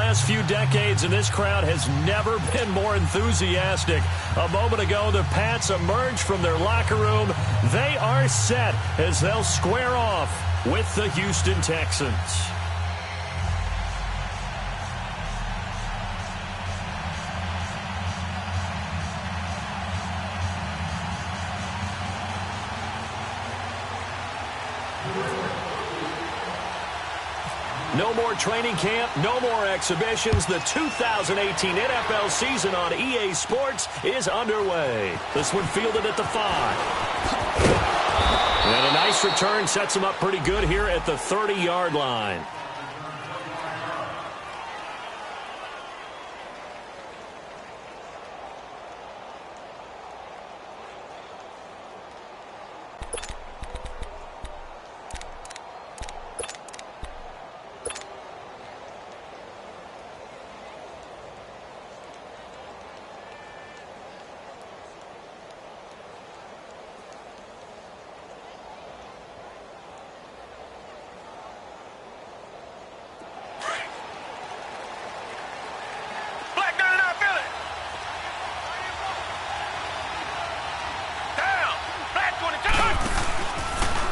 last few decades, and this crowd has never been more enthusiastic. A moment ago, the Pats emerged from their locker room. They are set as they'll square off with the Houston Texans. No more training camp, no more exhibitions. The 2018 NFL season on EA Sports is underway. This one fielded at the 5. And a nice return sets him up pretty good here at the 30-yard line.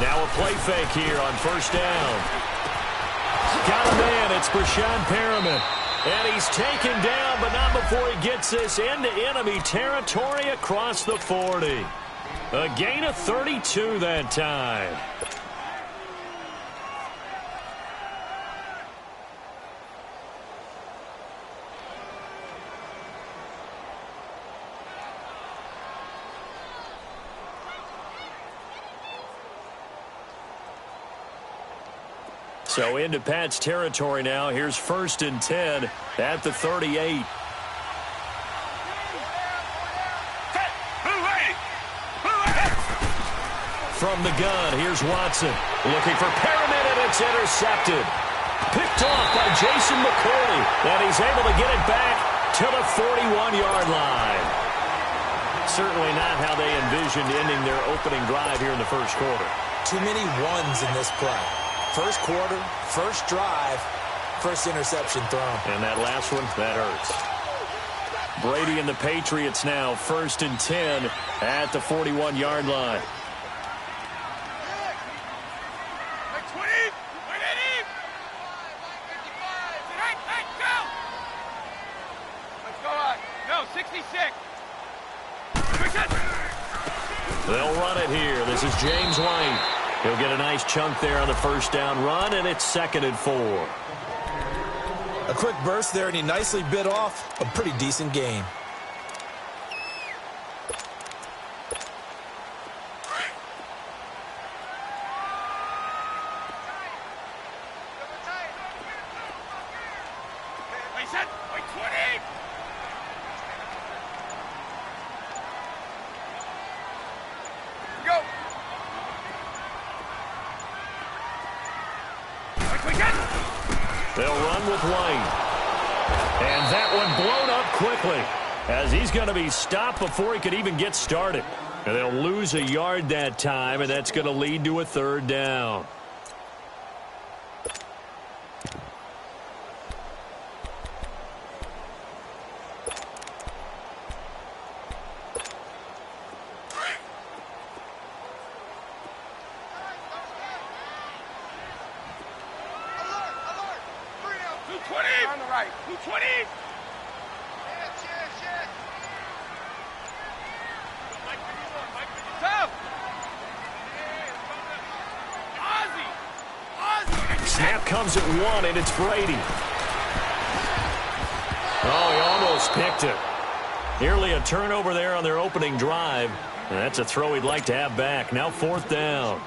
Now a play fake here on first down. Got a man. It's Brashad Perriman. And he's taken down, but not before he gets this into enemy territory across the 40. A gain of 32 that time. So into Pat's territory now. Here's 1st and 10 at the 38. From the gun, here's Watson. Looking for Perriman, and it's intercepted. Picked off by Jason McCourty. And he's able to get it back to the 41-yard line. Certainly not how they envisioned ending their opening drive here in the first quarter. Too many ones in this play. First quarter, first drive, first interception thrown. And that last one, that hurts. Brady and the Patriots now 1st and 10 at the 41-yard line. They'll run it here. This is James White. He'll get a nice chunk there on the first down run, and it's 2nd and 4. A quick burst there, and he nicely bit off a pretty decent gain. They'll run with White. And that one blown up quickly as he's going to be stopped before he could even get started. And they'll lose a yard that time, and that's going to lead to a 3rd down. Snap comes at 1, and it's Brady. Oh, he almost picked it. Nearly a turnover there on their opening drive. And that's a throw he'd like to have back. Now 4th down.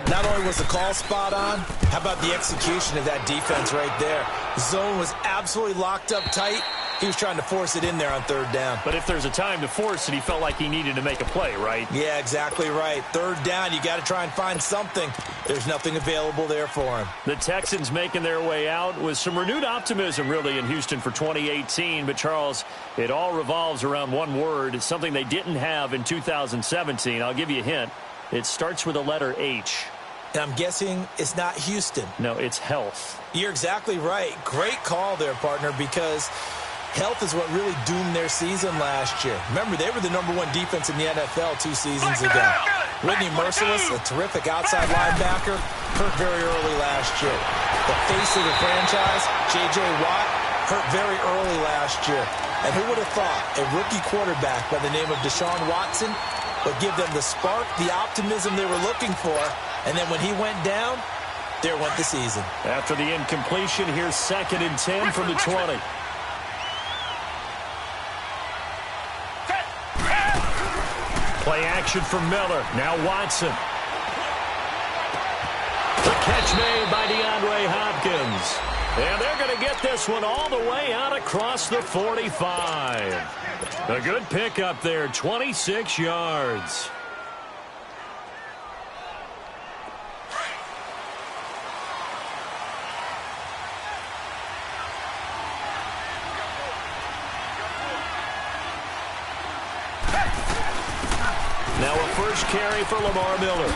Not only was the call spot on, how about the execution of that defense right there? The zone was absolutely locked up tight. He was trying to force it in there on 3rd down. But if there's a time to force it, he felt like he needed to make a play, right? Yeah, exactly right. 3rd down, you got to try and find something. There's nothing available there for him. The Texans making their way out with some renewed optimism, really, in Houston for 2018. But, Charles, it all revolves around one word. It's something they didn't have in 2017. I'll give you a hint. It starts with the letter H. And I'm guessing it's not Houston. No, it's health. You're exactly right. Great call there, partner, because health is what really doomed their season last year. Remember, they were the #1 defense in the NFL 2 seasons ago. Whitney Merciless, a terrific outside linebacker, hurt very early last year. The face of the franchise, J.J. Watt, hurt very early last year. And who would have thought a rookie quarterback by the name of Deshaun Watson would give them the spark, the optimism they were looking for, and then when he went down, there went the season. After the incompletion, here's 2nd and 10 from the 20. Play action from Miller. Now Watson. The catch made by DeAndre Hopkins. And they're going to get this one all the way out across the 45. A good pickup there, 26 yards. Now a first carry for Lamar Miller.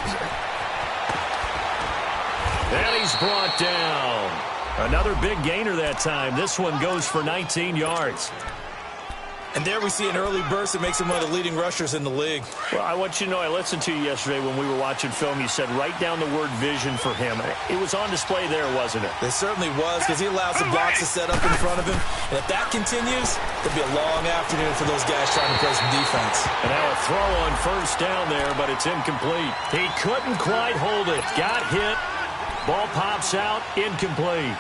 And he's brought down. Another big gainer that time. This one goes for 19 yards. And there we see an early burst that makes him one of the leading rushers in the league. Well, I want you to know, I listened to you yesterday when we were watching film. You said write down the word vision for him. It was on display there, wasn't it? It certainly was, because he allows the blocks to set up in front of him. And if that continues, it'll be a long afternoon for those guys trying to play some defense. And now a throw on first down there, but it's incomplete. He couldn't quite hold it. Got hit. Ball pops out. Incomplete.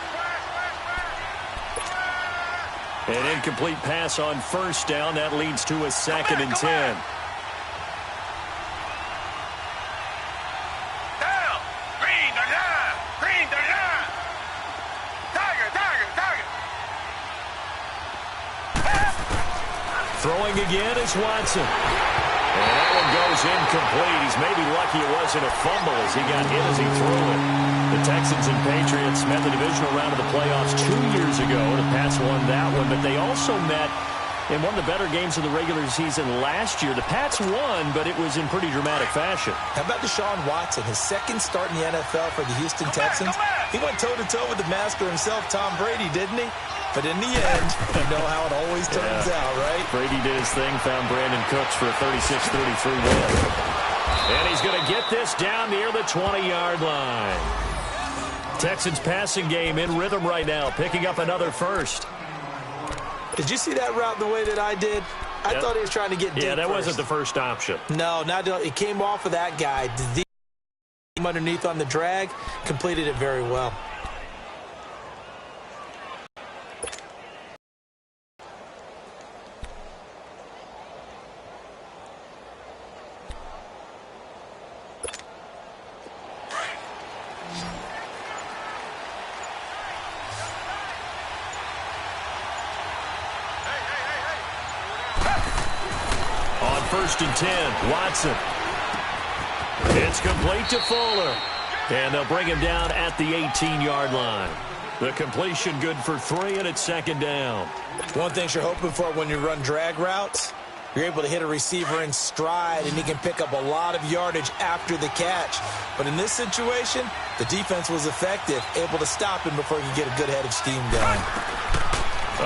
An incomplete pass on first down. That leads to a 2nd and 10. Down. Green the line. Green the line. Tiger, tiger, tiger. Throwing again is Watson. And that one goes incomplete. He's maybe lucky it wasn't a fumble as he got hit as he threw it. The Texans and Patriots met the divisional round of the playoffs 2 years ago. The Pats won that one, but they also met in one of the better games of the regular season last year. The Pats won, but it was in pretty dramatic fashion. How about Deshaun Watson, his 2nd start in the NFL for the Houston Texans? He went toe-to-toe with the master himself, Tom Brady, didn't he? But in the end, you know how it always turns out, right? Brady did his thing, found Brandon Cooks for a 36-33 win. And he's going to get this down near the 20-yard line. Texans passing game in rhythm right now, picking up another first. Did you see that route the way that I did? I thought he was trying to get deep. Yeah, that first. wasn't the first option. No, it came off of that guy. The underneath on the drag, completed it very well. First and 10, Watson. It's complete to Fuller. And they'll bring him down at the 18-yard line. The completion good for 3, and it's 2nd down. One thing you're hoping for when you run drag routes, you're able to hit a receiver in stride, and he can pick up a lot of yardage after the catch. But in this situation, the defense was effective, able to stop him before he could get a good head of steam going.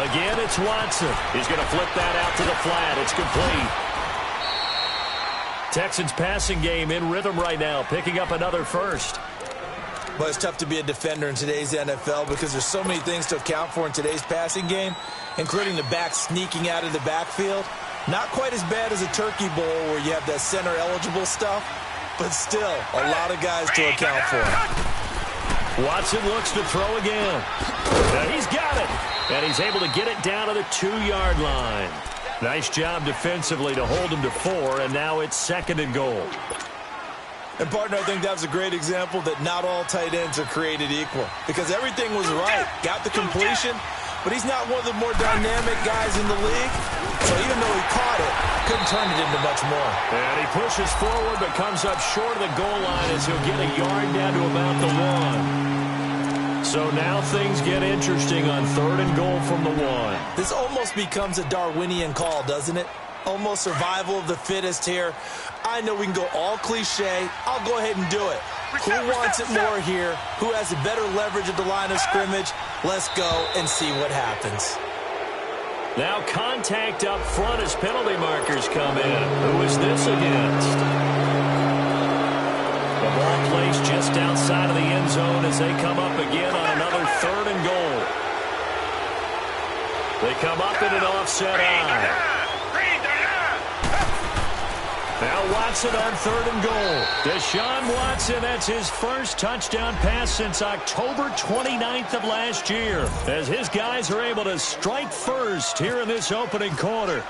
Again, it's Watson. He's going to flip that out to the flat. It's complete. Texans passing game in rhythm right now, picking up another first. But it's tough to be a defender in today's NFL because there's so many things to account for in today's passing game, including the back sneaking out of the backfield. Not quite as bad as a turkey bowl where you have that center-eligible stuff, but still a lot of guys to account for. Watson looks to throw again. And he's got it. And he's able to get it down to the 2-yard line. Nice job defensively to hold him to 4, and now it's 2nd and goal. And, partner, I think that was a great example that not all tight ends are created equal because everything was right. Got the completion, but he's not one of the more dynamic guys in the league. So even though he caught it, couldn't turn it into much more. And he pushes forward but comes up short of the goal line as he'll get a yard down to about the 1. So now things get interesting on 3rd and goal from the 1. This almost becomes a Darwinian call, doesn't it? Almost survival of the fittest here. I know we can go all cliche. I'll go ahead and do it. Who wants it more here? Who has a better leverage at the line of scrimmage? Let's go and see what happens. Now contact up front as penalty markers come in. Who is this against? The ball placed just outside of the end zone as they come up again on another 3rd and goal. They come up in an offset eye. Now Watson on 3rd and goal. Deshaun Watson, that's his first touchdown pass since October 29th of last year, as his guys are able to strike first here in this opening quarter.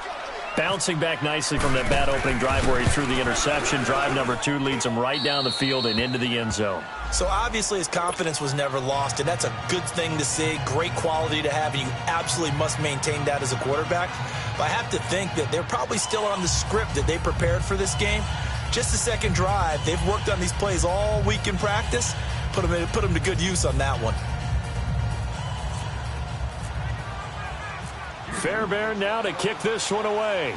Bouncing back nicely from that bad opening drive where he threw the interception. Drive number 2 leads him right down the field and into the end zone. So obviously his confidence was never lost, and that's a good thing to see. Great quality to have, and you absolutely must maintain that as a quarterback. But I have to think that they're probably still on the script that they prepared for this game. Just the second drive, they've worked on these plays all week in practice. Put them to good use on that one. Fairbairn now to kick this one away.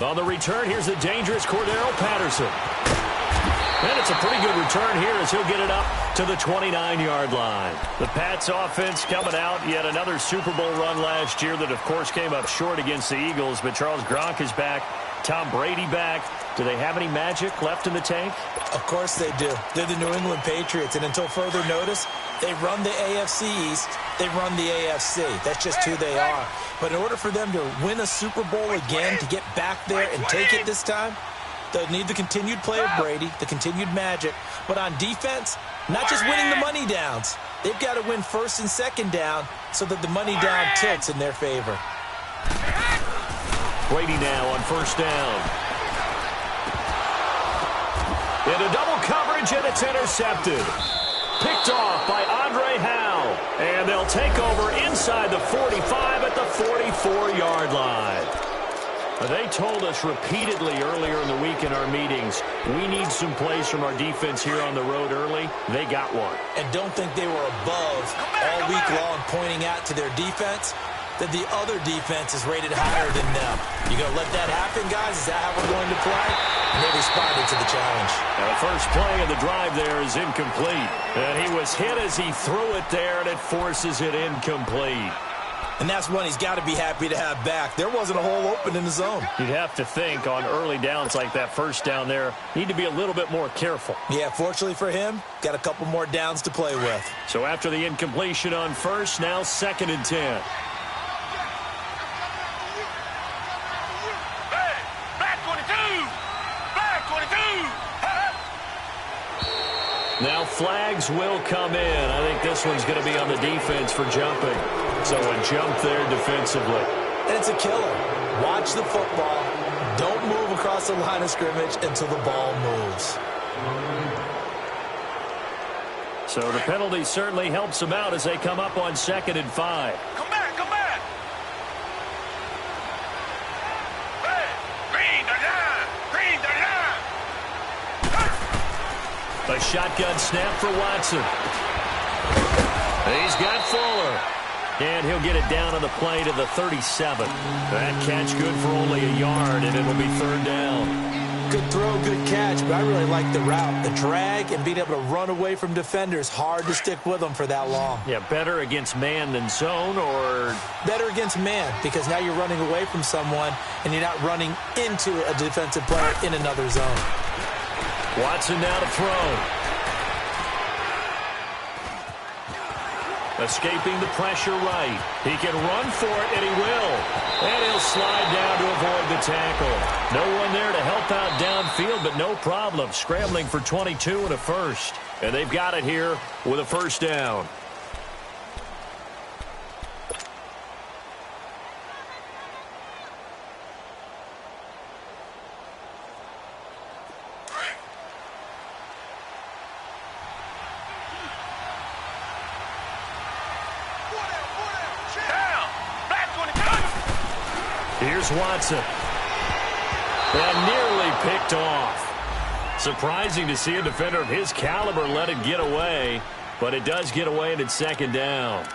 On the return, here's the dangerous Cordero Patterson. And it's a pretty good return here as he'll get it up to the 29-yard line. The Pats offense coming out. Yet another Super Bowl run last year that, of course, came up short against the Eagles. But Charles Gronk is back. Tom Brady back. Do they have any magic left in the tank? Of course they do. They're the New England Patriots, and until further notice, they run the AFC East. They run the AFC. That's just who they are. But in order for them to win a Super Bowl again, to get back there and take it this time, they'll need the continued play of Brady, the continued magic. But on defense, not just winning the money downs. They've got to win 1st and 2nd down so that the money down tilts in their favor. Brady now on 1st down. Into double coverage, and it's intercepted. Picked off by Andre Howe. And they'll take over inside the 45 at the 44-yard line. They told us repeatedly earlier in the week in our meetings, we need some plays from our defense here on the road early. They got one. And don't think they were above all week long pointing out to their defense that the other defense is rated higher than them. You going to let that happen, guys? Is that how we're going to play? And they responded to the challenge. Now the first play of the drive there is incomplete. And he was hit as he threw it there, and it forces it incomplete. And that's one he's got to be happy to have back. There wasn't a hole open in the zone. You'd have to think on early downs like that first down there, need to be a little bit more careful. Yeah, fortunately for him, got a couple more downs to play with. So after the incompletion on 1st, now 2nd and 10. Now flags will come in. I think this one's going to be on the defense for jumping. So a jump there defensively. And it's a killer. Watch the football. Don't move across the line of scrimmage until the ball moves. So the penalty certainly helps them out as they come up on 2nd and 5. Come back, come back. Hey, green the line, green the line. A shotgun snap for Watson. He's got Fuller. And he'll get it down on the play to the 37. That catch good for only a yard, and it'll be 3rd down. Good throw, good catch, but I really like the route. The drag and being able to run away from defenders, hard to stick with them for that long. Yeah, better against man than zone, or? Better against man, because now you're running away from someone, and you're not running into a defensive player in another zone. Watson now to throw. Escaping the pressure right. He can run for it, and he will. And he'll slide down to avoid the tackle. No one there to help out downfield, but no problem. Scrambling for 22 and a first. And they've got it here with a 1st down. Here's Watson. And nearly picked off. Surprising to see a defender of his caliber let it get away, but it does get away and it's 2nd down.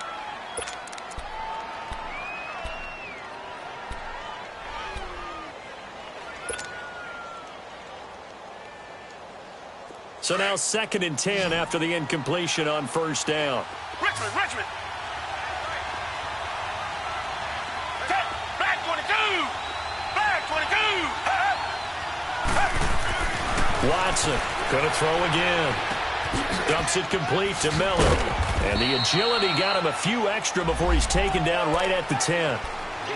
So now 2nd and 10 after the incompletion on first down. Richmond. Back 22. Back 22. Watson going to throw again. Dumps it complete to Miller. And the agility got him a few extra before he's taken down right at the 10.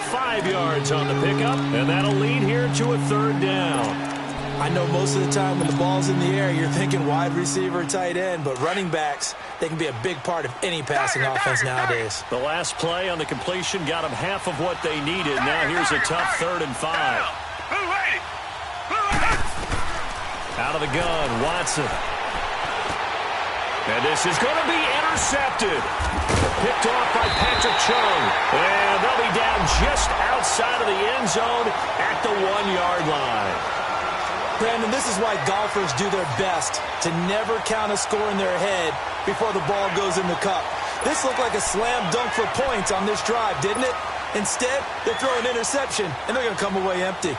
5 yards on the pickup, and that'll lead here to a 3rd down. I know most of the time when the ball's in the air, you're thinking wide receiver, tight end, but running backs, they can be a big part of any passing offense nowadays. The last play on the completion got them half of what they needed. Now here's a tough 3rd and 5. Out of the gun, Watson. And this is going to be intercepted. Picked off by Patrick Chung. And they'll be down just outside of the end zone at the 1-yard line. Brandon, this is why golfers do their best to never count a score in their head before the ball goes in the cup. This looked like a slam dunk for points on this drive, didn't it? Instead, they throw an interception, and they're going to come away empty.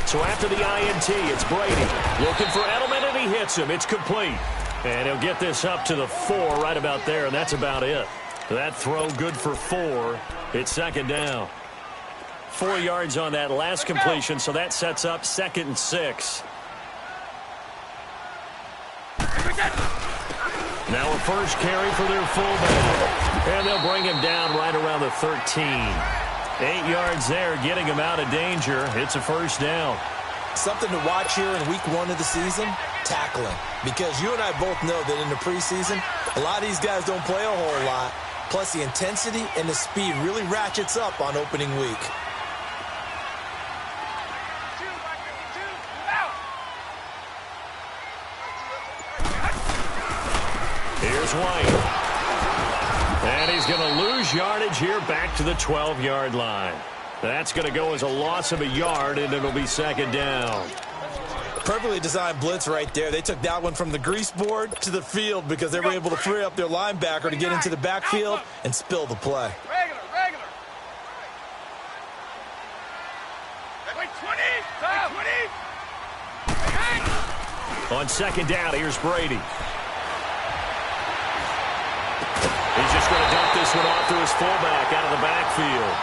So after the INT, it's Brady. Looking for Edelman, and he hits him. It's complete. And he'll get this up to the 4 right about there, and that's about it. That throw good for 4. It's 2nd down. 4 yards on that last completion, so that sets up 2nd and 6. Now a first carry for their fullback. And they'll bring him down right around the 13. 8 yards there, getting him out of danger. It's a 1st down. Something to watch here in week 1 of the season, tackling. Because you and I both know that in the preseason, a lot of these guys don't play a whole lot. Plus, the intensity and the speed really ratchets up on opening week. Here's White. And he's going to lose yardage here back to the 12-yard line. That's going to go as a loss of a yard, and it'll be 2nd down. Perfectly designed blitz right there. They took that one from the grease board to the field because they were able to free up their linebacker to get into the backfield and spill the play. Regular. Wait, 20. On 2nd down, here's Brady. He's just going to dump this one off to his fullback out of the backfield.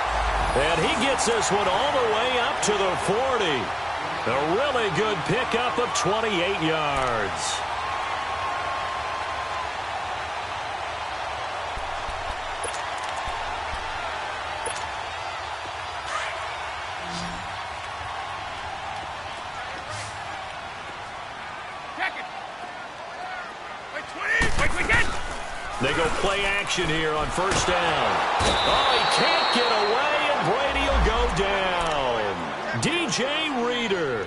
And he gets this one all the way up to the 40. A really good pickup of 28 yards. They go play action here on 1st down. Oh, he can't get away, and Brady will go down. DJ Reader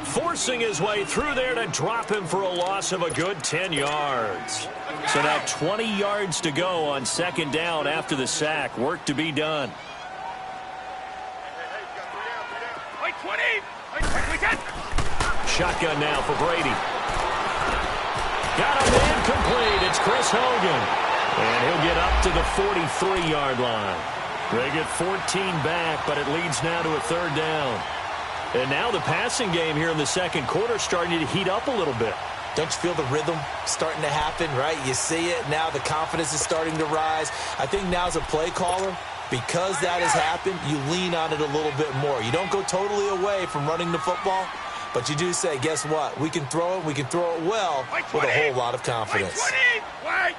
forcing his way through there to drop him for a loss of a good 10 yards. So now 20 yards to go on 2nd down after the sack. Work to be done. Wait, 20. Shotgun now for Brady. Got him incomplete. It's Chris Hogan. And he'll get up to the 43-yard line. They get 14 back, but it leads now to a 3rd down. And now the passing game here in the 2nd quarter starting to heat up a little bit. Don't you feel the rhythm starting to happen, right? You see it now. The confidence is starting to rise. I think now as a play caller, because that has happened, you lean on it a little bit more. You don't go totally away from running the football, but you do say, guess what? We can throw it. We can throw it well with a whole lot of confidence. Wait.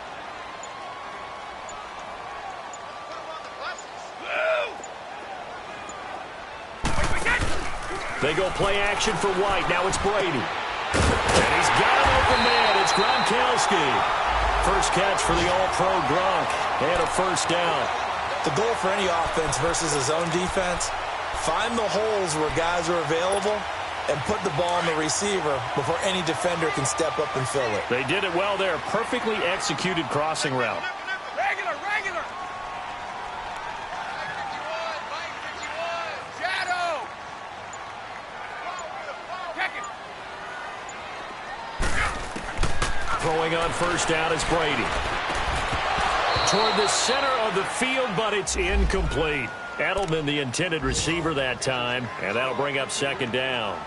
They go play action for White. Now it's Brady. And he's got an open man. It's Gronkowski. First catch for the All-Pro Gronk. And a 1st down. The goal for any offense versus a zone defense, find the holes where guys are available and put the ball on the receiver before any defender can step up and fill it. They did it well there. Perfectly executed crossing route. Regular. Shadow. Throwing on 1st down is Brady. Toward the center of the field, but it's incomplete. Edelman, the intended receiver that time, and that'll bring up second down.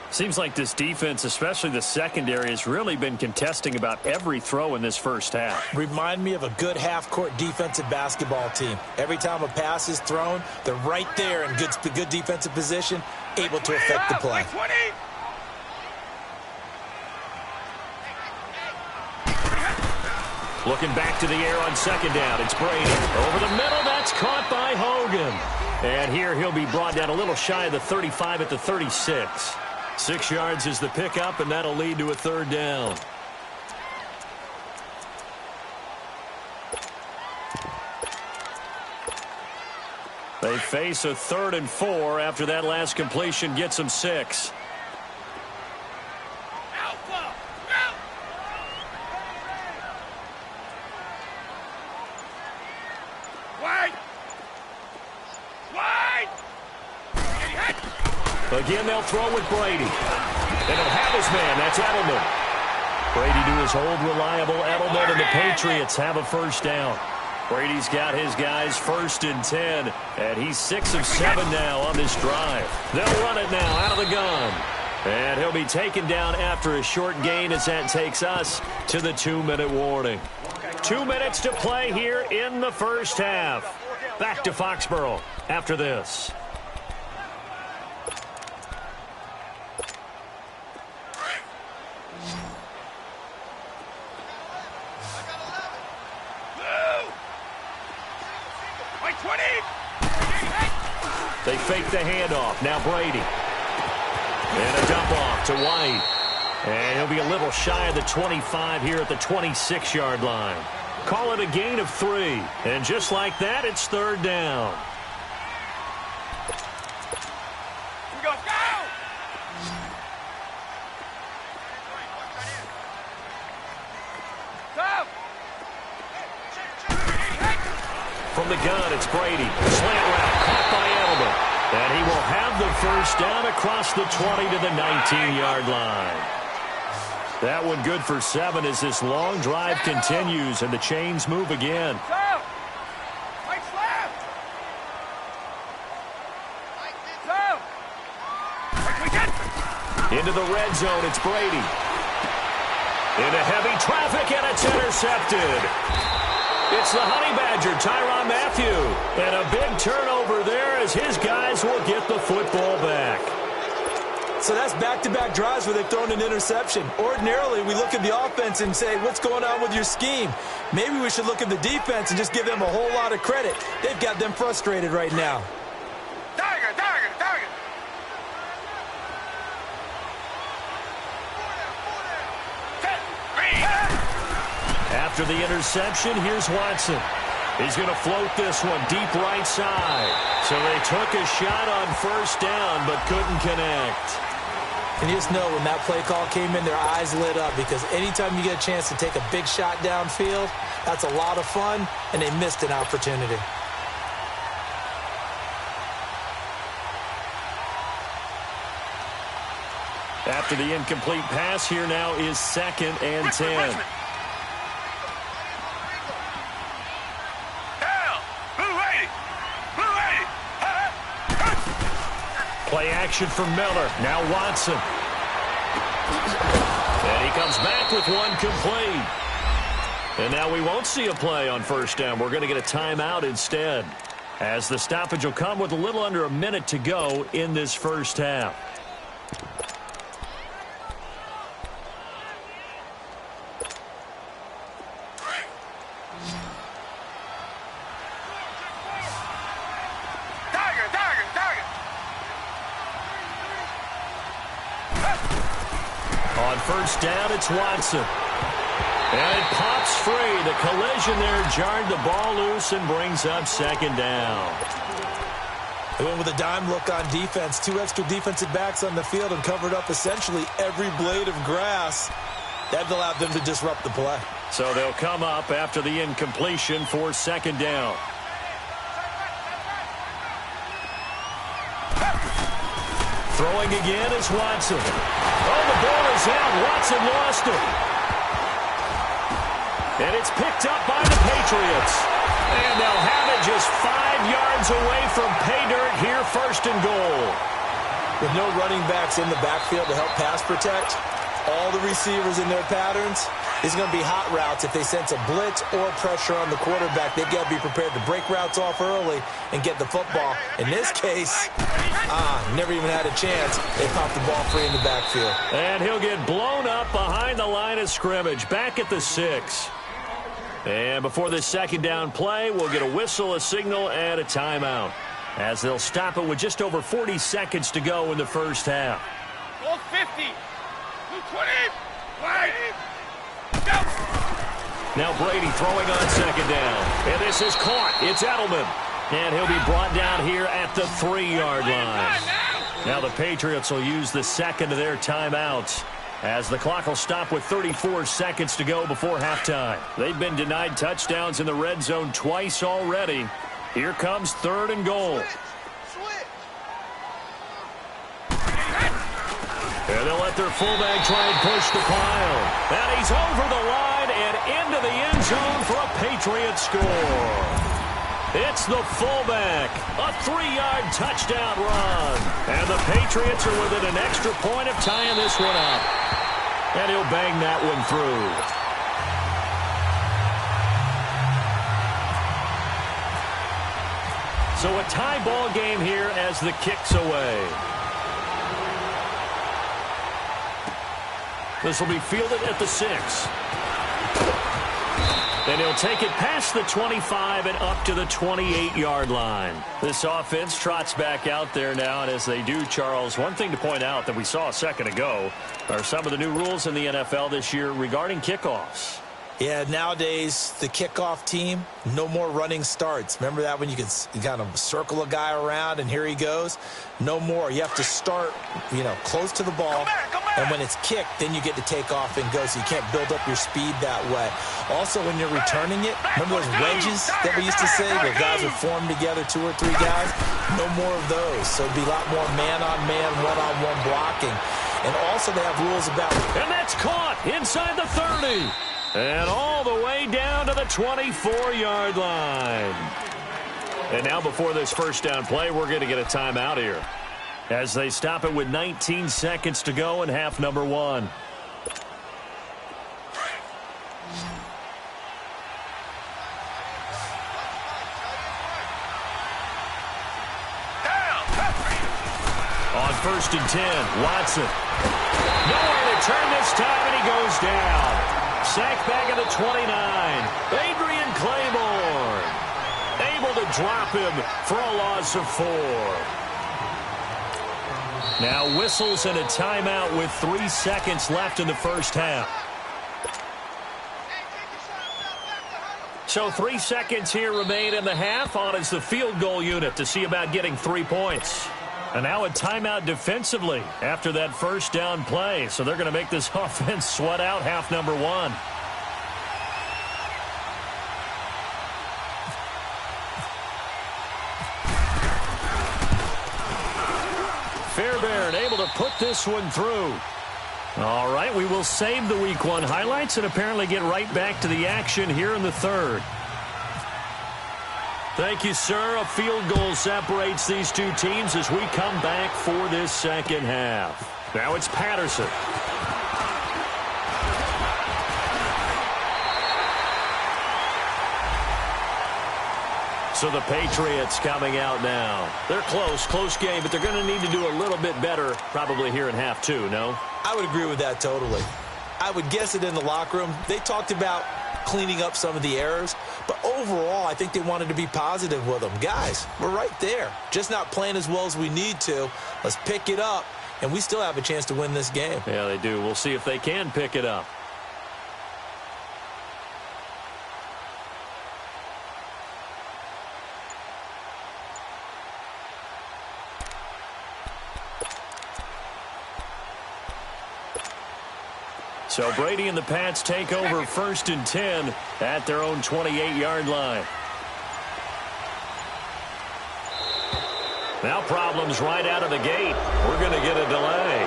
Seems like this defense, especially the secondary, has really been contesting about every throw in this first half. Remind me of a good half-court defensive basketball team. Every time a pass is thrown, they're right there in good defensive position, able to affect the play. Looking back to the air on second down. It's Brady. Over the middle, that's caught by Hogan. And here he'll be brought down a little shy of the 35 at the 36. 6 yards is the pickup, and that'll lead to a third down. They face a 3rd and 4 after that last completion gets them 6. Again, they'll throw with Brady. And he'll have his man. That's Edelman. Brady to his old reliable Edelman, and the Patriots have a first down. Brady's got his guys 1st and 10, and he's 6 of 7 now on this drive. They'll run it now out of the gun. And he'll be taken down after a short gain as that takes us to the 2-minute warning. 2 minutes to play here in the first half. Back to Foxborough after this. They fake the handoff. Now Brady. And a dump off to White. And he'll be a little shy of the 25 here at the 26-yard line. Call it a gain of 3. And just like that, it's third down. Go! From the gun, it's Brady. Slant route, caught by Edelman. And he will have the first down across the 20 to the 19-yard line. That one good for 7 as this long drive continues and the chains move again. Into the red zone, it's Brady. Into heavy traffic, and it's intercepted. It's the Honey Badger, Tyrann Mathieu. And a big turnover there as his guys will get the football back. So that's back-to-back drives where they've thrown an interception. Ordinarily, we look at the offense and say, what's going on with your scheme? Maybe we should look at the defense and just give them a whole lot of credit. They've got them frustrated right now. Tiger! After the interception, here's Watson. He's going to float this one deep right side. So they took a shot on first down but couldn't connect. And you just know when that play call came in, their eyes lit up because anytime you get a chance to take a big shot downfield, that's a lot of fun, and they missed an opportunity. After the incomplete pass, here now is 2nd and 10. Play action from Miller. Now Watson. And he comes back with one complete. And now we won't see a play on first down. We're going to get a timeout instead, as the stoppage will come with a little under a minute to go in this first half. First down, it's Watson. And it pops free. The collision there jarred the ball loose and brings up 2nd down. They went with a dime look on defense. 2 extra defensive backs on the field and covered up essentially every blade of grass. That allowed them to disrupt the play. So they'll come up after the incompletion for 2nd down. Throwing again is Watson. Oh, the ball is out. Watson lost it. And it's picked up by the Patriots. And they'll have it just 5 yards away from pay dirt here, 1st and goal. With no running backs in the backfield to help pass protect, all the receivers in their patterns, it's going to be hot routes. If they sense a blitz or pressure on the quarterback, they've got to be prepared to break routes off early and get the football. In this case, never even had a chance. They popped the ball free in the backfield. And he'll get blown up behind the line of scrimmage, back at the 6. And before this 2nd down play, we'll get a whistle, a signal, and a timeout, as they'll stop it with just over 40 seconds to go in the first half. Go 50. Go 20. Wide. Go. Now Brady throwing on 2nd down. And this is caught. It's Edelman. And he'll be brought down here at the 3-yard line. Now the Patriots will use the 2nd of their timeouts, as the clock will stop with 34 seconds to go before halftime. They've been denied touchdowns in the red zone twice already. Here comes 3rd and goal. And they'll let their fullback try and push the pile. And he's over the line and into the end zone for a Patriot score. It's the fullback. A 3-yard touchdown run. And the Patriots are within an extra point of tying this one up. And he'll bang that one through. So a tie ball game here as the kick's away. This will be fielded at the 6. And he'll take it past the 25 and up to the 28-yard line. This offense trots back out there now, and as they do, Charles, one thing to point out that we saw a second ago are some of the new rules in the NFL this year regarding kickoffs. Yeah, nowadays, the kickoff team, no more running starts. Remember that when you kind of circle a guy around and here he goes? No more. You have to start, close to the ball. And when it's kicked, then you get to take off and go, so you can't build up your speed that way. Also, when you're returning it, remember those wedges that we used to say where guys would form together, 2 or 3 guys? No more of those. So it'd be a lot more man-on-man, one-on-one blocking. And also they have rules about... And that's caught inside the 30. And all the way down to the 24-yard line. And now before this first down play, we're going to get a timeout here, as they stop it with 19 seconds to go in half number 1. On 1st and 10, Watson. Nowhere to turn this time, and he goes down. Sacked back at the 29. Adrian Claiborne able to drop him for a loss of 4. Now whistles and a timeout with 3 seconds left in the first half. So 3 seconds here remain in the half. On is the field goal unit to see about getting 3 points. And now a timeout defensively after that first down play. So they're going to make this offense sweat out half number 1. Fairbairn able to put this one through. All right, we will save the Week 1 highlights and apparently get right back to the action here in the 3rd. Thank you, sir. A field goal separates these two teams as we come back for this second half. Now it's Patterson. So the Patriots coming out now. They're close game, but they're going to need to do a little bit better probably here in half 2, no? I would agree with that totally. I would guess it in the locker room. They talked about cleaning up some of the errors, but overall, I think they wanted to be positive with them. Guys, we're right there. Just not playing as well as we need to. Let's pick it up, and we still have a chance to win this game. Yeah, they do. We'll see if they can pick it up. So Brady and the Pats take over 1st and 10 at their own 28-yard line. Now problems right out of the gate. We're going to get a delay.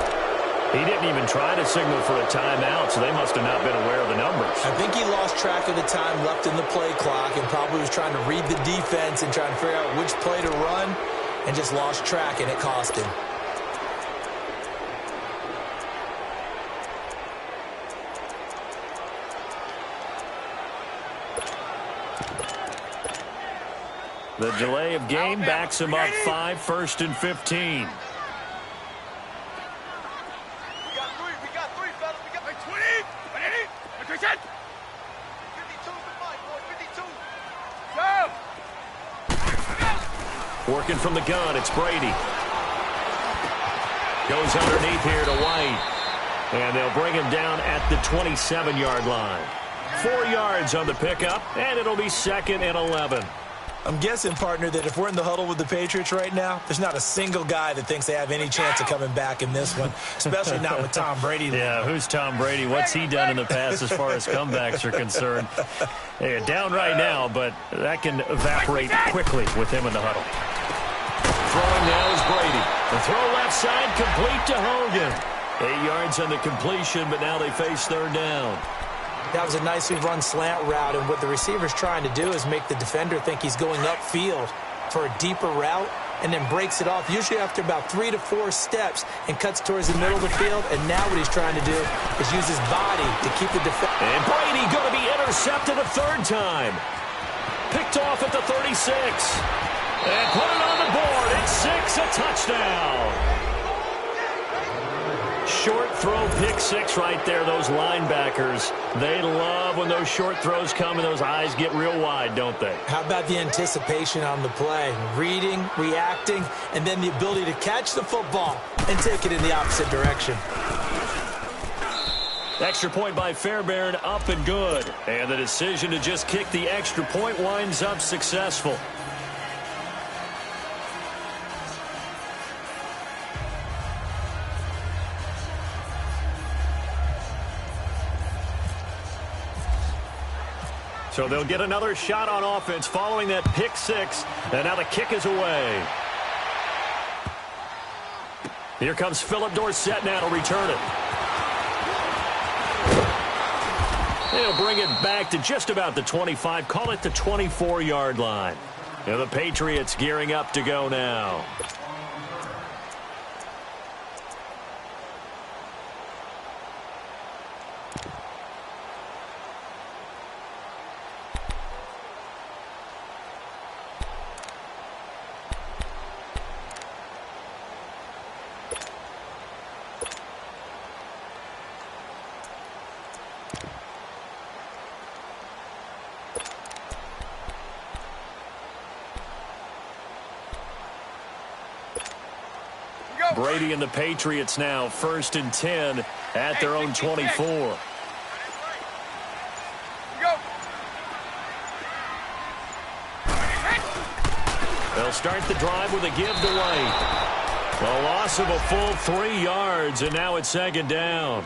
He didn't even try to signal for a timeout, so they must have not been aware of the numbers. I think he lost track of the time left in the play clock and probably was trying to read the defense and trying to figure out which play to run and just lost track, and it cost him. The delay of game backs him up 5, 1st and 15. Working from the gun, it's Brady. Goes underneath here to White. And they'll bring him down at the 27-yard line. 4 yards on the pickup, and it'll be 2nd and 11. I'm guessing, partner, that if we're in the huddle with the Patriots right now, there's not a single guy that thinks they have any chance of coming back in this one, especially not with Tom Brady. Yeah, who's Tom Brady? What's he done in the past as far as comebacks are concerned? They're down right now, but that can evaporate quickly with him in the huddle. Throwing now is Brady. The throw left side, complete to Hogan. 8 yards on the completion, but now they face 3rd down. That was a nicely run slant route, and what the receiver's trying to do is make the defender think he's going upfield for a deeper route and then breaks it off, usually after about 3 to 4 steps, and cuts towards the middle of the field. And now what he's trying to do is use his body to keep the defender. And Brady going to be intercepted a 3rd time. Picked off at the 36. And put it on the board. It's 6, a touchdown. Short throw, pick 6 right there. Those linebackers, they love when those short throws come and those eyes get real wide, don't they? How about the anticipation on the play? Reading, reacting, and then the ability to catch the football and take it in the opposite direction. Extra point by Fairbairn, up and good. And the decision to just kick the extra point winds up successful. So they'll get another shot on offense following that pick 6. And now the kick is away. Here comes Philip Dorsett now to return it. They'll bring it back to just about the 25. Call it the 24-yard line. And the Patriots gearing up to go now. Brady and the Patriots now 1st and 10 at their own 24. They'll start the drive with a give to White. A loss of a full 3 yards, and now it's 2nd down.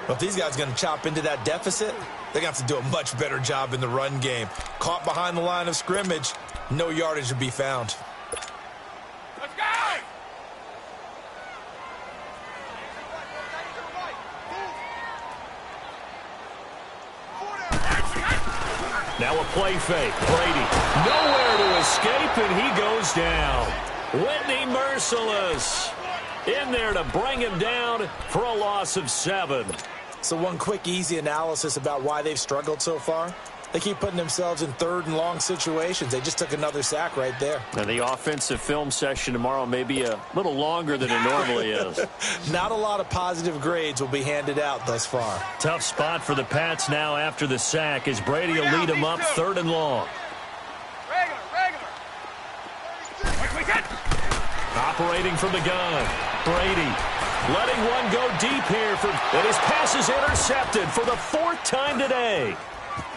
Well, if these guys are going to chop into that deficit, they're going to have to do a much better job in the run game. Caught behind the line of scrimmage, no yardage to be found. Now a play fake. Brady nowhere to escape, and he goes down. Whitney Merciless in there to bring him down for a loss of 7. So one quick, easy analysis about why they've struggled so far. They keep putting themselves in 3rd and long situations. They just took another sack right there. Now the offensive film session tomorrow may be a little longer than it normally is. Not a lot of positive grades will be handed out thus far. Tough spot for the Pats now after the sack as Brady will lead them up 3rd and long. Operating from the gun. Brady letting one go deep here. And his pass is intercepted for the 4th time today.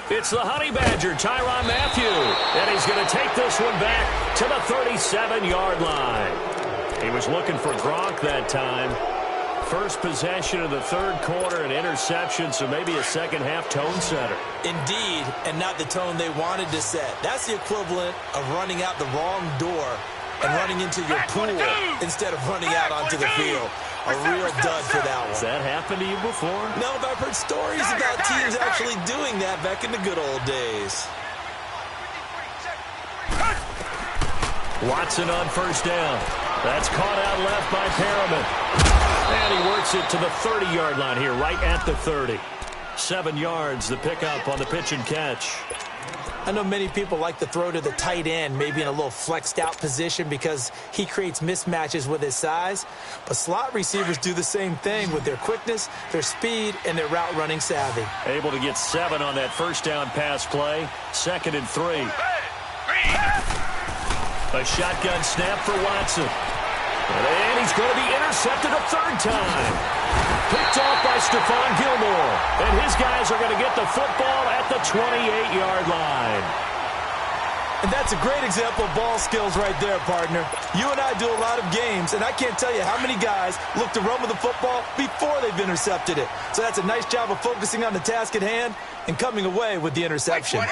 It's the Honey Badger, Tyrann Mathieu, and he's going to take this one back to the 37-yard line. He was looking for Gronk that time. First possession of the 3rd quarter, an interception, so maybe a second-half tone setter. Indeed, and not the tone they wanted to set. That's the equivalent of running out the wrong door and running into your pool instead of running out onto the field. A real dud for that one. Has that happened to you before? No, but I've heard stories about teams actually doing that back in the good old days. Watson on first down. That's caught out left by Perriman. And he works it to the 30-yard line here, right at the 30. 7 yards, the pickup on the pitch and catch. I know many people like to throw to the tight end, maybe in a little flexed out position because he creates mismatches with his size. But slot receivers do the same thing with their quickness, their speed, and their route running savvy. Able to get 7 on that first down pass play. 2nd and 3. A shotgun snap for Watson. And he's going to be intercepted a 3rd time. Picked off by Stephon Gilmore. And his guys are going to get the football at the 28-yard line. And that's a great example of ball skills right there, partner. You and I do a lot of games, and I can't tell you how many guys look to run with the football before they've intercepted it. So that's a nice job of focusing on the task at hand and coming away with the interception.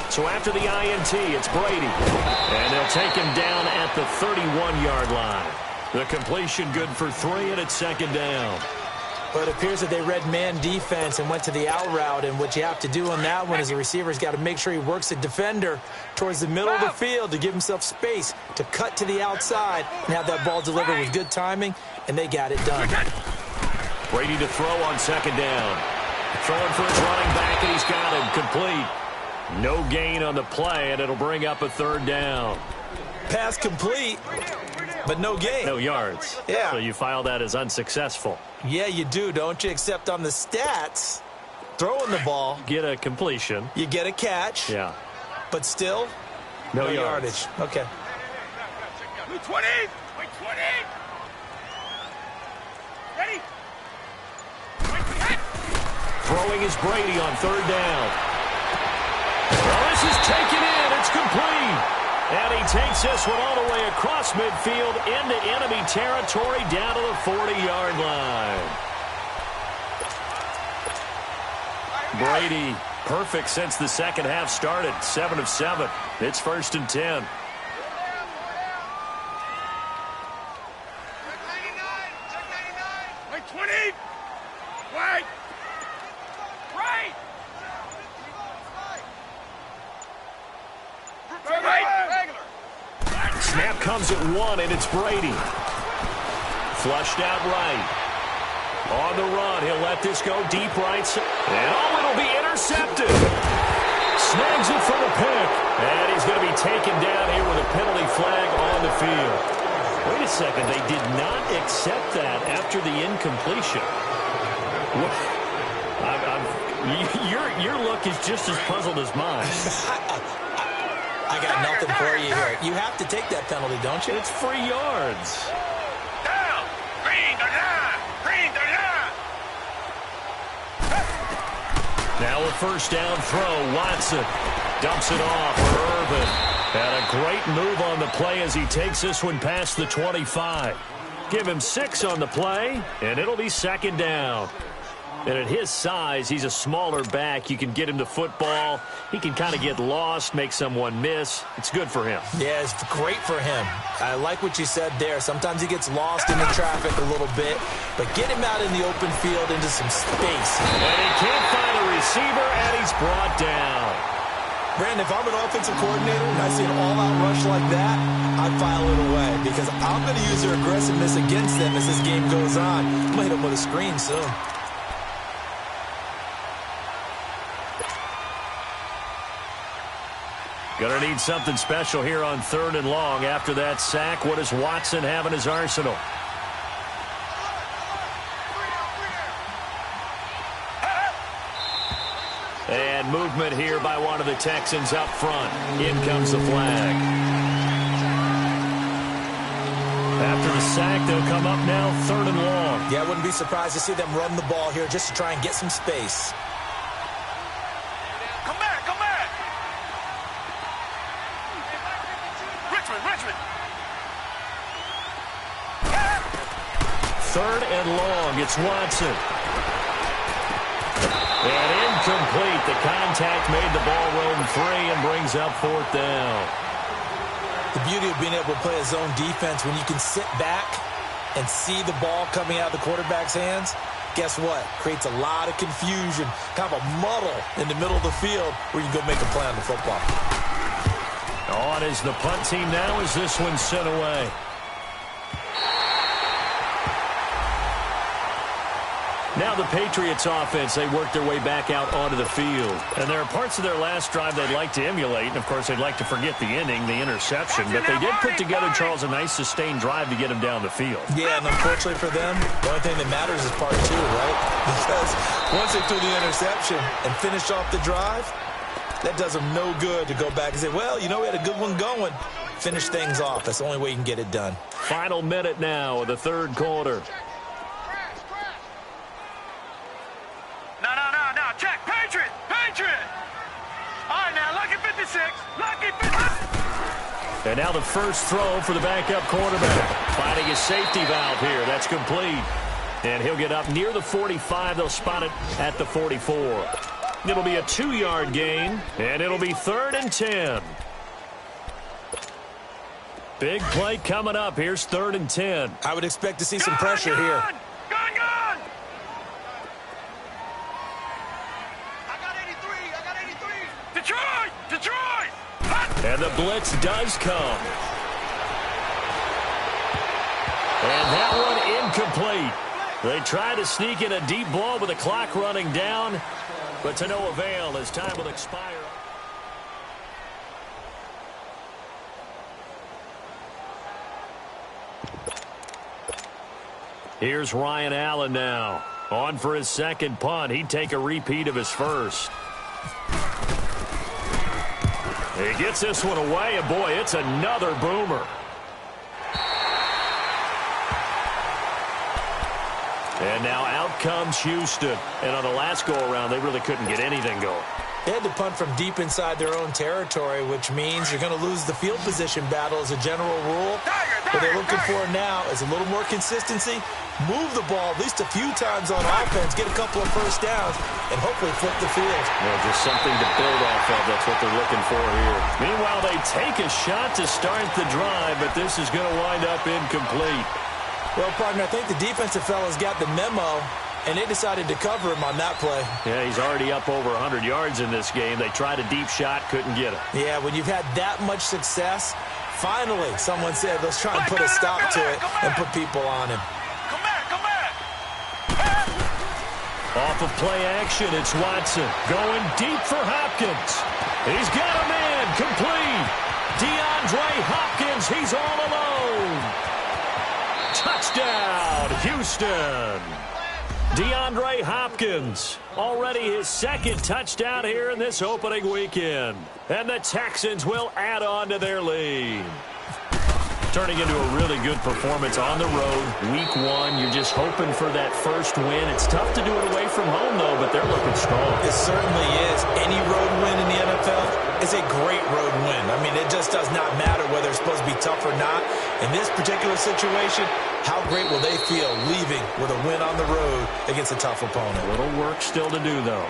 So after the INT, it's Brady. And they'll take him down at the 31-yard line. The completion good for 3, and it's 2nd down. But it appears that they read man defense and went to the out route. And what you have to do on that one is the receiver's got to make sure he works the defender towards the middle of the field to give himself space to cut to the outside and have that ball delivered with good timing, and they got it done. Brady to throw on 2nd down. Throwing for his running back, and he's got him complete. No gain on the play, and it'll bring up a 3rd down. Pass complete, but no gain. No yards. Yeah. So you file that as unsuccessful. Yeah, you do, don't you? Except on the stats, throwing the ball. Get a completion. You get a catch. Yeah. But still, no yardage. Okay. 20. Ready? Throwing is Brady on 3rd down. Well, this is taken in. It's complete. And he takes this one all the way across midfield into enemy territory down to the 40-yard line. Brady, perfect since the second half started. 7 of 7. It's 1st and 10. Wait, 20. Wait. Right. Snap comes at 1, and it's Brady. Flushed out right. On the run, he'll let this go deep right. And it'll be intercepted. Snags it for the pick. And he's going to be taken down here with a penalty flag on the field. Wait a second, they did not accept that after the incompletion. Your look is just as puzzled as mine. I got nothing for you here. You have to take that penalty, don't you? It's 3 yards. Down. Green the line. Green the line. Now a 1st down throw. Watson dumps it off for Irvin. And a great move on the play as he takes this one past the 25. Give him 6 on the play, and it'll be 2nd down. And at his size, he's a smaller back. You can get him the football. He can kind of get lost, make someone miss. It's good for him. Yeah, it's great for him. I like what you said there. Sometimes he gets lost in the traffic a little bit, but get him out in the open field into some space. And he can't find a receiver, and he's brought down. Brandon, if I'm an offensive coordinator and I see an all-out rush like that, I'd file it away because I'm going to use their aggressiveness against them as this game goes on. I'm going to hit them with a screen soon. Gonna need something special here on 3rd and long. After that sack, what does Watson have in his arsenal? And movement here by one of the Texans up front. In comes the flag. After the sack, they'll come up now 3rd and long. Yeah, I wouldn't be surprised to see them run the ball here just to try and get some space. Come back. Richmond. 3rd and long. It's Watson. And incomplete. The contact made the ball roam free and brings up 4th down. The beauty of being able to play a zone defense when you can sit back and see the ball coming out of the quarterback's hands. Guess what? Creates a lot of confusion, kind of a muddle in the middle of the field where you can go make a play on the football. On is the punt team now as this one's sent away. Now the Patriots offense, they work their way back out onto the field. And there are parts of their last drive they'd like to emulate. And, of course, they'd like to forget the ending, the interception. But they did put together, Charles, a nice sustained drive to get him down the field. Yeah, and unfortunately for them, the only thing that matters is part two, right? Because once they threw the interception and finished off the drive, that does them no good to go back and say, well, you know, we had a good one going. Finish things off. That's the only way you can get it done. Final minute now of the third quarter. No. Check. Patriot. All right, now, lucky 56. Lucky 56. And now the first throw for the backup quarterback. Finding his safety valve here. That's complete. And he'll get up near the 45. They'll spot it at the 44. It'll be a 2-yard gain, and it'll be 3rd and 10. Big play coming up. Here's 3rd and 10. I would expect to see some pressure here. Gun! I got 83. Detroit! And the blitz does come. And that one incomplete. They try to sneak in a deep ball with the clock running down, but to no avail as time will expire. Here's Ryan Allen now. On for his second punt. He'd take a repeat of his first. He gets this one away, and boy, it's another boomer. And now out comes Houston. And on the last go-around, they really couldn't get anything going. They had to punt from deep inside their own territory, which means you're going to lose the field position battle as a general rule. What they're looking for now is a little more consistency, move the ball at least a few times on offense, get a couple of first downs, and hopefully flip the field. Yeah, just something to build off of. That's what they're looking for here. Meanwhile, they take a shot to start the drive, but this is going to wind up incomplete. Well, partner, I think the defensive fellas got the memo, and they decided to cover him on that play. Yeah, he's already up over 100 yards in this game. They tried a deep shot, couldn't get it. Yeah, when you've had that much success, finally someone said, let's try and put a stop to it and put people on him. Come back. Off of play action, it's Watson going deep for Hopkins. He's got a man complete. DeAndre Hopkins, he's all alone. Touchdown, Houston. DeAndre Hopkins, already his second touchdown here in this opening weekend. And the Texans will add on to their lead. Turning into a really good performance on the road. Week 1, you're just hoping for that first win. It's tough to do it away from home, though, but they're looking strong. It certainly is. Any road win in the NFL is a great road win. I mean, it just does not matter whether it's supposed to be tough or not. In this particular situation, how great will they feel leaving with a win on the road against a tough opponent? A little work still to do, though.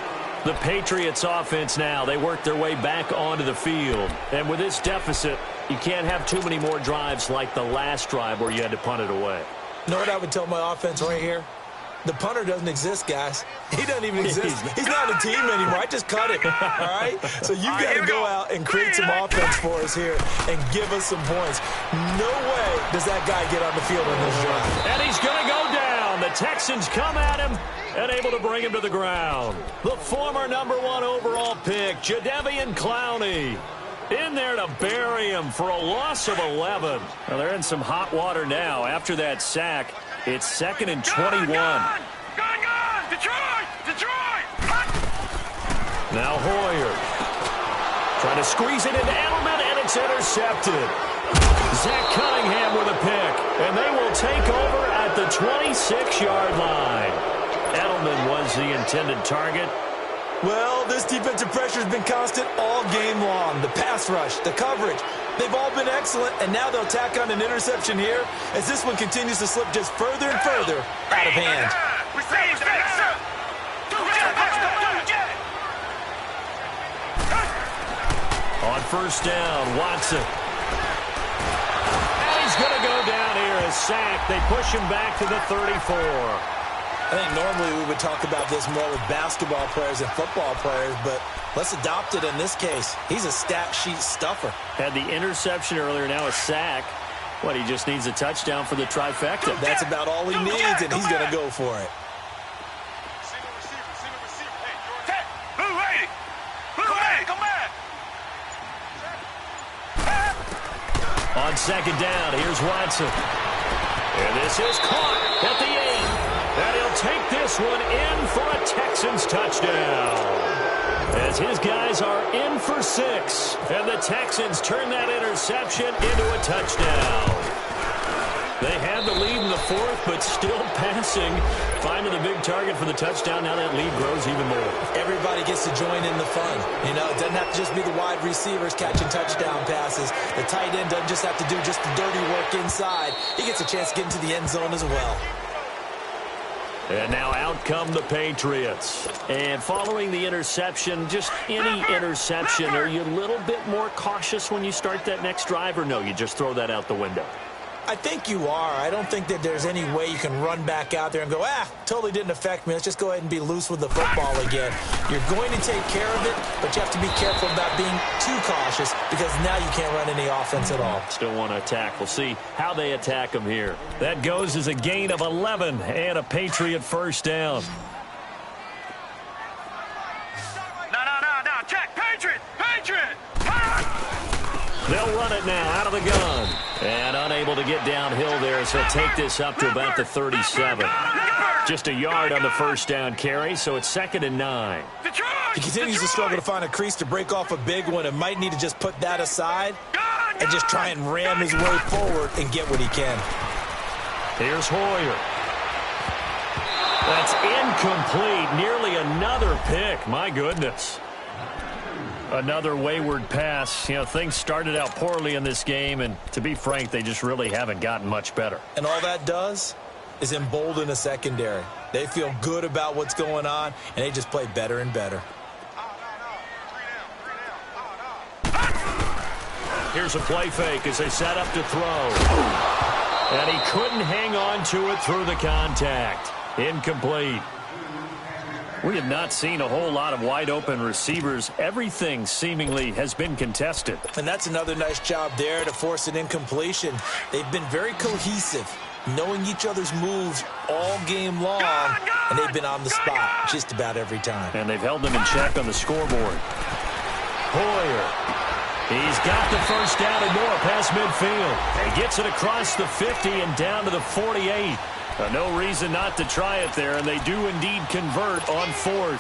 The Patriots offense now, they work their way back onto the field. And with this deficit, you can't have too many more drives like the last drive where you had to punt it away. You know what I would tell my offense right here? The punter doesn't exist, guys. He doesn't even exist. He's not a team anymore. I just cut it, all right? So you've got to go out and create some offense for us here and give us some points. No way does that guy get on the field on this drive. And he's going to go down. The Texans come at him and able to bring him to the ground. The former #1 overall pick, Jadeveon Clowney, in there to bury him for a loss of 11. Well, they're in some hot water now. After that sack, it's 2nd and 21. Gun! Detroit! Now Hoyer trying to squeeze it into Edelman, and it's intercepted. Zach Cunningham with a pick, and they will take over at the 26-yard line. Edelman was the intended target. Well, this defensive pressure has been constant all game long. The pass rush, the coverage, they've all been excellent, and now they'll tack on an interception here as this one continues to slip just further and further out of hand. On first down, Watson. a sack. They push him back to the 34. I think normally we would talk about this more with basketball players and football players, but let's adopt it in this case. He's a stat sheet stuffer. Had the interception earlier, now a sack. What, he just needs a touchdown for the trifecta. That's about all he needs, and he's going to go for it. On second down, here's Watson. And this is caught at the 8. And he'll take this one in for a Texans touchdown. As his guys are in for 6. And the Texans turn that interception into a touchdown. They had the lead in the 4th, but still passing. Finding the big target for the touchdown. Now that lead grows even more. Everybody gets to join in the fun. You know, it doesn't have to just be the wide receivers catching touchdown passes. The tight end doesn't just have to do just the dirty work inside. He gets a chance to get into the end zone as well. And now out come the Patriots. And following the interception, just any interception, are you a little bit more cautious when you start that next drive, or no, you just throw that out the window? I think you are. I don't think that there's any way you can run back out there and go, totally didn't affect me. Let's just go ahead and be loose with the football again. You're going to take care of it, but you have to be careful about being too cautious because now you can't run any offense at all. Still want to attack. We'll see how they attack him here. That goes as a gain of 11 and a Patriot first down. No. Check. Patriot. They'll run it now out of the gun. And unable to get downhill there, so take this up to about the 37. Just a yard on the first down carry, so it's 2nd and 9. He continues to struggle to find a crease to break off a big one and might need to just put that aside and just try and ram his way forward and get what he can. Here's Hoyer. That's incomplete. Nearly another pick. My goodness. Another wayward pass. You know, things started out poorly in this game, and to be frank, they just really haven't gotten much better. And all that does is embolden a secondary. They feel good about what's going on, and they just play better and better. Here's a play fake as they set up to throw. And he couldn't hang on to it through the contact. Incomplete. We have not seen a whole lot of wide-open receivers. Everything seemingly has been contested. And that's another nice job there to force an incompletion. They've been very cohesive, knowing each other's moves all game long, and they've been on the spot just about every time. And they've held them in check on the scoreboard. Hoyer. He's got the first down and more past midfield. He gets it across the 50 and down to the 48. No reason not to try it there, and they do indeed convert on 4th.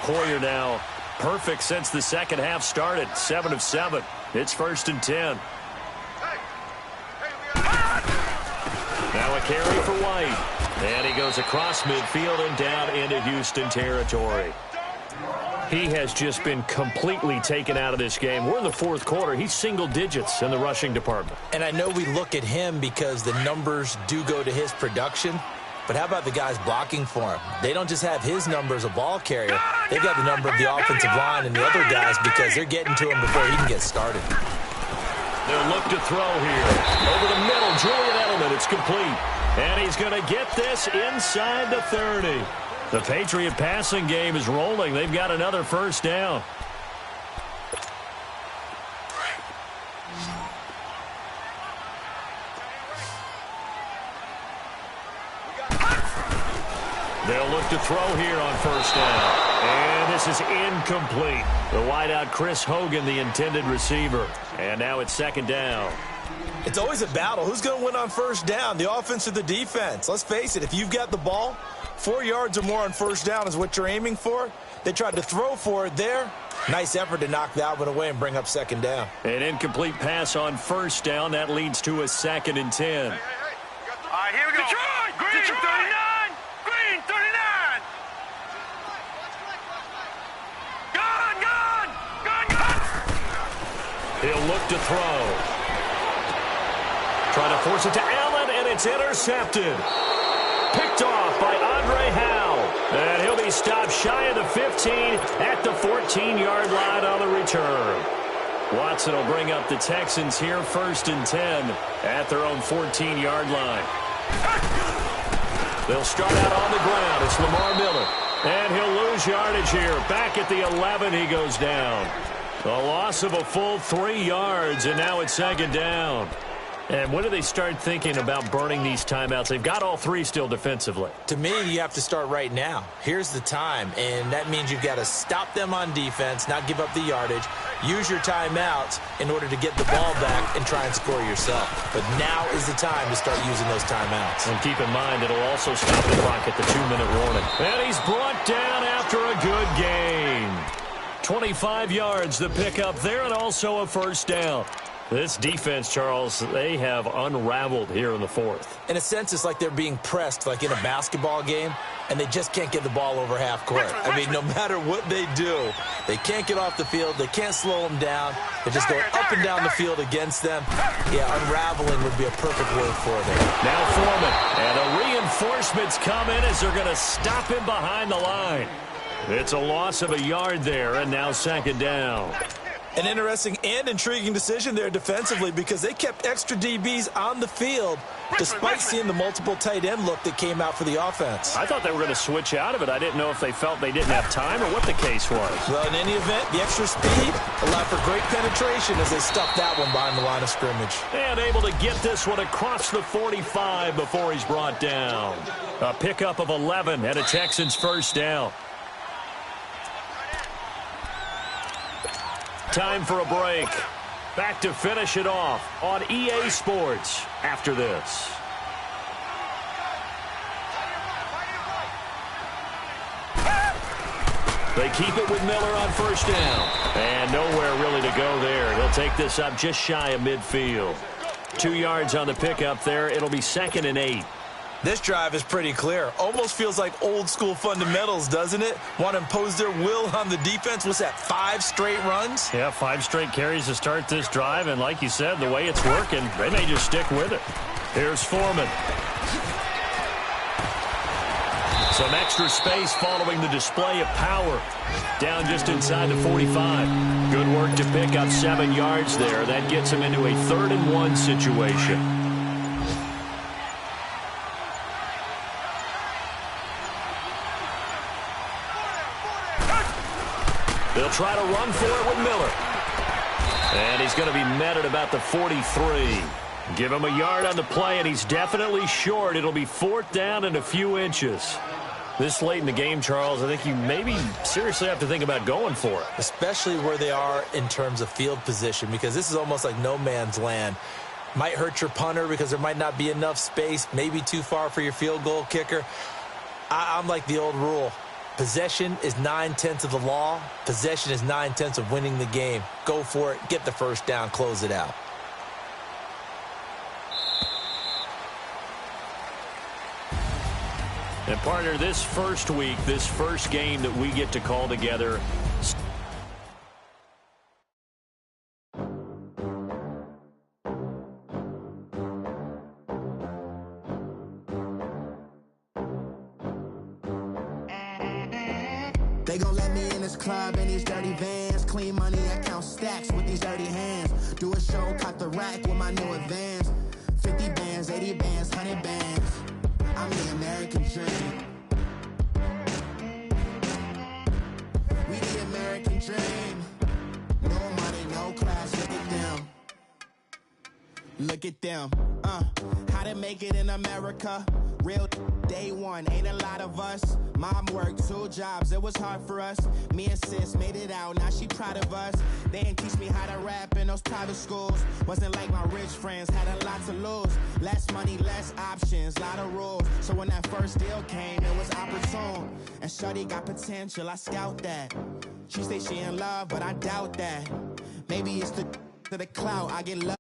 Hoyer now perfect since the second half started. 7 of 7. It's 1st and 10. Now a carry for White. And he goes across midfield and down into Houston territory. He has just been completely taken out of this game. We're in the 4th quarter. He's single digits in the rushing department. And I know we look at him because the numbers do go to his production. But how about the guys blocking for him? They don't just have his number as a ball carrier. They've got the number of the offensive line and the other guys because they're getting to him before he can get started. They'll look to throw here. Over the middle, Julian Edelman. It's complete. And he's going to get this inside the 30. The Patriot passing game is rolling. They've got another first down. They'll look to throw here on first down. And this is incomplete. The wideout Chris Hogan, the intended receiver. And now it's 2nd down. It's always a battle. Who's going to win on first down, the offense or the defense? Let's face it, if you've got the ball, 4 yards or more on first down is what you're aiming for. They tried to throw for it there. Nice effort to knock that one away and bring up 2nd down. An incomplete pass on first down. That leads to a 2nd and 10. All right, here we go. Detroit! Green 39! Green 39! Gun! He'll look to throw. Trying to force it to Allen, and it's intercepted. Picked off by Andre Howe. And he'll be stopped shy of the 15 at the 14-yard line on the return. Watson will bring up the Texans here, 1st and 10 at their own 14-yard line. They'll start out on the ground. It's Lamar Miller. And he'll lose yardage here. Back at the 11, he goes down. A loss of a full 3 yards, and now it's 2nd down. And when do they start thinking about burning these timeouts? They've got all 3 still defensively. To me, you have to start right now. Here's the time, and that means you've got to stop them on defense, not give up the yardage, use your timeouts in order to get the ball back and try and score yourself. But now is the time to start using those timeouts. And keep in mind, it'll also stop the clock at the 2-minute warning. And he's brought down after a good gain. 25 yards, the pickup there, and also a 1st down. This defense, Charles, they have unraveled here in the 4th. In a sense, it's like they're being pressed, like in a basketball game, and they just can't get the ball over half court. I mean, no matter what they do, they can't get off the field. They can't slow them down. They're just going up and down the field against them. Yeah, unraveling would be a perfect word for them. Now Foreman, and the reinforcements come in as they're going to stop him behind the line. It's a loss of a yard there, and now 2nd down. An interesting and intriguing decision there defensively because they kept extra DBs on the field despite seeing the multiple tight end look that came out for the offense. I thought they were going to switch out of it. I didn't know if they felt they didn't have time or what the case was. Well, in any event, the extra speed allowed for great penetration as they stuffed that one behind the line of scrimmage. And able to get this one across the 45 before he's brought down. A pickup of 11 and a Texans 1st down. Time for a break. Back to finish it off on EA Sports after this. They keep it with Miller on 1st down. And nowhere really to go there. He'll take this up just shy of midfield. 2 yards on the pickup there. It'll be 2nd and 8. This drive is pretty clear. Almost feels like old school fundamentals, doesn't it? Want to impose their will on the defense. What's that, 5 straight runs? Yeah, 5 straight carries to start this drive. And like you said, the way it's working, they may just stick with it. Here's Foreman. Some extra space following the display of power. Down just inside the 45. Good work to pick up 7 yards there. That gets him into a 3rd and 1 situation. They'll try to run for it with Miller. And he's going to be met at about the 43. Give him a yard on the play, and he's definitely short. It'll be 4th down and a few inches. This late in the game, Charles, I think you maybe seriously have to think about going for it. Especially where they are in terms of field position, because this is almost like no man's land. Might hurt your punter because there might not be enough space, maybe too far for your field goal kicker. I'm like the old rule. Possession is 9/10 of the law. Possession is 9/10 of winning the game. Go for it. Get the 1st down. Close it out. And partner, this first week, this first game that we get to call together, they gon' let me in this club in these dirty vans. Clean money, I count stacks with these dirty hands. Do a show, cut the rack with my new advance. 50 bands, 80 bands, 100 bands. I'm the American dream. We the American dream. No money, no class, look at them. Look at them. How to make it in America. Real day one, ain't a lot of us. Mom worked 2 jobs, it was hard for us. Me and sis made it out, now she proud of us. They didn't teach me how to rap in those private schools. Wasn't like my rich friends, had a lot to lose. Less money, less options, lot of rules. So when that first deal came, it was opportune. And shorty got potential, I scout that. She say she in love, but I doubt that. Maybe it's the clout, I get love.